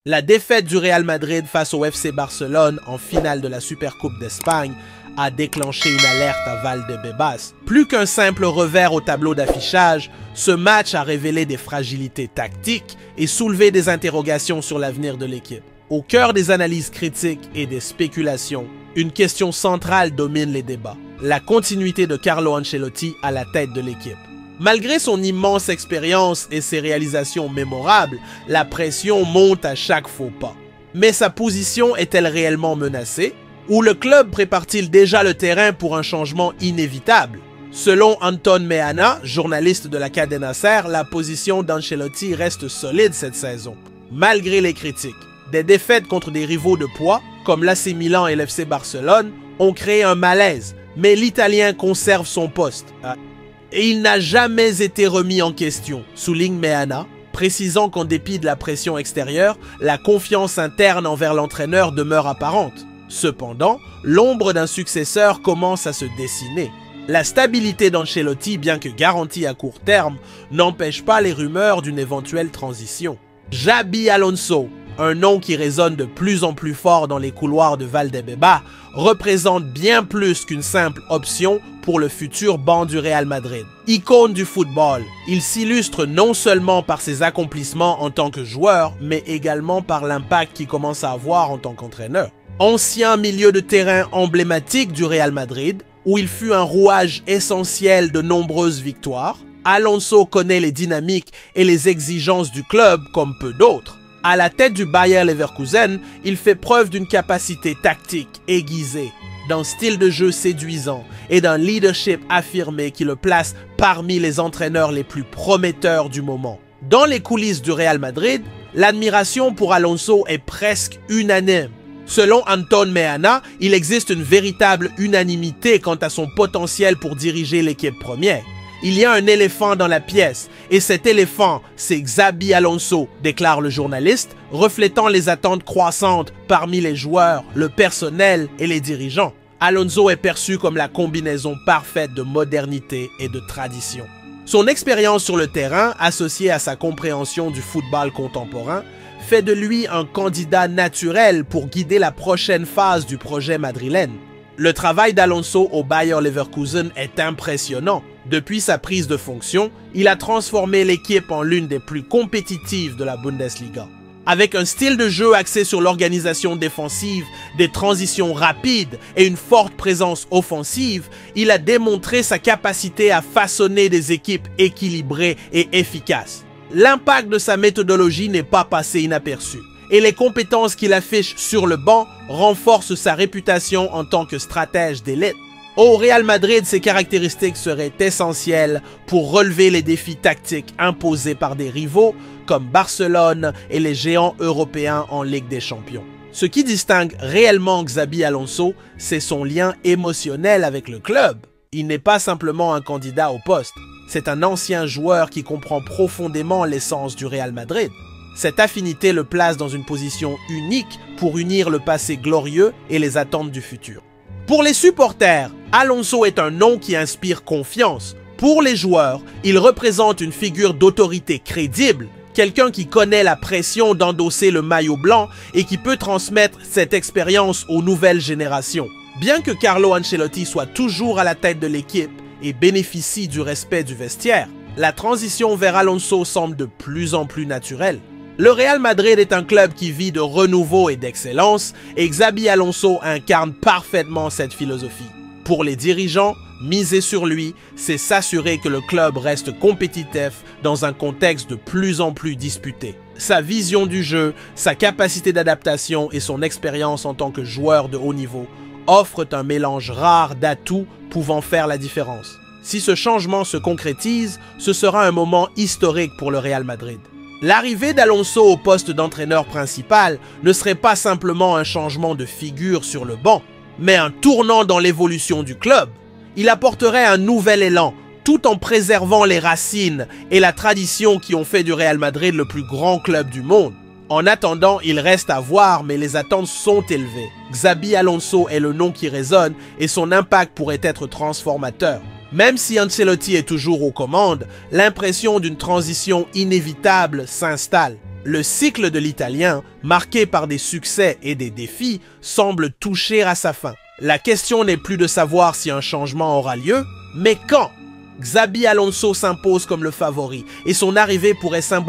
La défaite du Real Madrid face au FC Barcelone en finale de la Supercoupe d'Espagne a déclenché une alerte à Valdebebas. Plus qu'un simple revers au tableau d'affichage, ce match a révélé des fragilités tactiques et soulevé des interrogations sur l'avenir de l'équipe. Au cœur des analyses critiques et des spéculations, une question centrale domine les débats: la continuité de Carlo Ancelotti à la tête de l'équipe. Malgré son immense expérience et ses réalisations mémorables, la pression monte à chaque faux pas. Mais sa position est-elle réellement menacée? Ou le club prépare-t-il déjà le terrain pour un changement inévitable? Selon Anton Meana, journaliste de la Cadena SER, la position d'Ancelotti reste solide cette saison, malgré les critiques. Des défaites contre des rivaux de poids, comme l'AC Milan et l'FC Barcelone, ont créé un malaise, mais l'Italien conserve son poste. Et il n'a jamais été remis en question, souligne Meana, précisant qu'en dépit de la pression extérieure, la confiance interne envers l'entraîneur demeure apparente. Cependant, l'ombre d'un successeur commence à se dessiner. La stabilité d'Ancelotti, bien que garantie à court terme, n'empêche pas les rumeurs d'une éventuelle transition. Xabi Alonso, un nom qui résonne de plus en plus fort dans les couloirs de Valdebebas, représente bien plus qu'une simple option pour le futur banc du Real Madrid. Icône du football, il s'illustre non seulement par ses accomplissements en tant que joueur, mais également par l'impact qu'il commence à avoir en tant qu'entraîneur. Ancien milieu de terrain emblématique du Real Madrid, où il fut un rouage essentiel de nombreuses victoires, Alonso connaît les dynamiques et les exigences du club comme peu d'autres. À la tête du Bayer Leverkusen, il fait preuve d'une capacité tactique aiguisée, d'un style de jeu séduisant et d'un leadership affirmé qui le place parmi les entraîneurs les plus prometteurs du moment. Dans les coulisses du Real Madrid, l'admiration pour Alonso est presque unanime. Selon Anton Meana, il existe une véritable unanimité quant à son potentiel pour diriger l'équipe première. Il y a un éléphant dans la pièce, et cet éléphant, c'est Xabi Alonso, déclare le journaliste, reflétant les attentes croissantes parmi les joueurs, le personnel et les dirigeants. Alonso est perçu comme la combinaison parfaite de modernité et de tradition. Son expérience sur le terrain, associée à sa compréhension du football contemporain, fait de lui un candidat naturel pour guider la prochaine phase du projet madrilène. Le travail d'Alonso au Bayer Leverkusen est impressionnant. Depuis sa prise de fonction, il a transformé l'équipe en l'une des plus compétitives de la Bundesliga. Avec un style de jeu axé sur l'organisation défensive, des transitions rapides et une forte présence offensive, il a démontré sa capacité à façonner des équipes équilibrées et efficaces. L'impact de sa méthodologie n'est pas passé inaperçu, et les compétences qu'il affiche sur le banc renforcent sa réputation en tant que stratège d'élite. Au Real Madrid, ces caractéristiques seraient essentielles pour relever les défis tactiques imposés par des rivaux comme Barcelone et les géants européens en Ligue des Champions. Ce qui distingue réellement Xabi Alonso, c'est son lien émotionnel avec le club. Il n'est pas simplement un candidat au poste, c'est un ancien joueur qui comprend profondément l'essence du Real Madrid. Cette affinité le place dans une position unique pour unir le passé glorieux et les attentes du futur. Pour les supporters, Alonso est un nom qui inspire confiance. Pour les joueurs, il représente une figure d'autorité crédible, quelqu'un qui connaît la pression d'endosser le maillot blanc et qui peut transmettre cette expérience aux nouvelles générations. Bien que Carlo Ancelotti soit toujours à la tête de l'équipe et bénéficie du respect du vestiaire, la transition vers Alonso semble de plus en plus naturelle. Le Real Madrid est un club qui vit de renouveau et d'excellence, et Xabi Alonso incarne parfaitement cette philosophie. Pour les dirigeants, miser sur lui, c'est s'assurer que le club reste compétitif dans un contexte de plus en plus disputé. Sa vision du jeu, sa capacité d'adaptation et son expérience en tant que joueur de haut niveau offrent un mélange rare d'atouts pouvant faire la différence. Si ce changement se concrétise, ce sera un moment historique pour le Real Madrid. L'arrivée d'Alonso au poste d'entraîneur principal ne serait pas simplement un changement de figure sur le banc, mais un tournant dans l'évolution du club. Il apporterait un nouvel élan, tout en préservant les racines et la tradition qui ont fait du Real Madrid le plus grand club du monde. En attendant, il reste à voir, mais les attentes sont élevées. Xabi Alonso est le nom qui résonne et son impact pourrait être transformateur. Même si Ancelotti est toujours aux commandes, l'impression d'une transition inévitable s'installe. Le cycle de l'Italien, marqué par des succès et des défis, semble toucher à sa fin. La question n'est plus de savoir si un changement aura lieu, mais quand. Xabi Alonso s'impose comme le favori et son arrivée pourrait symboliser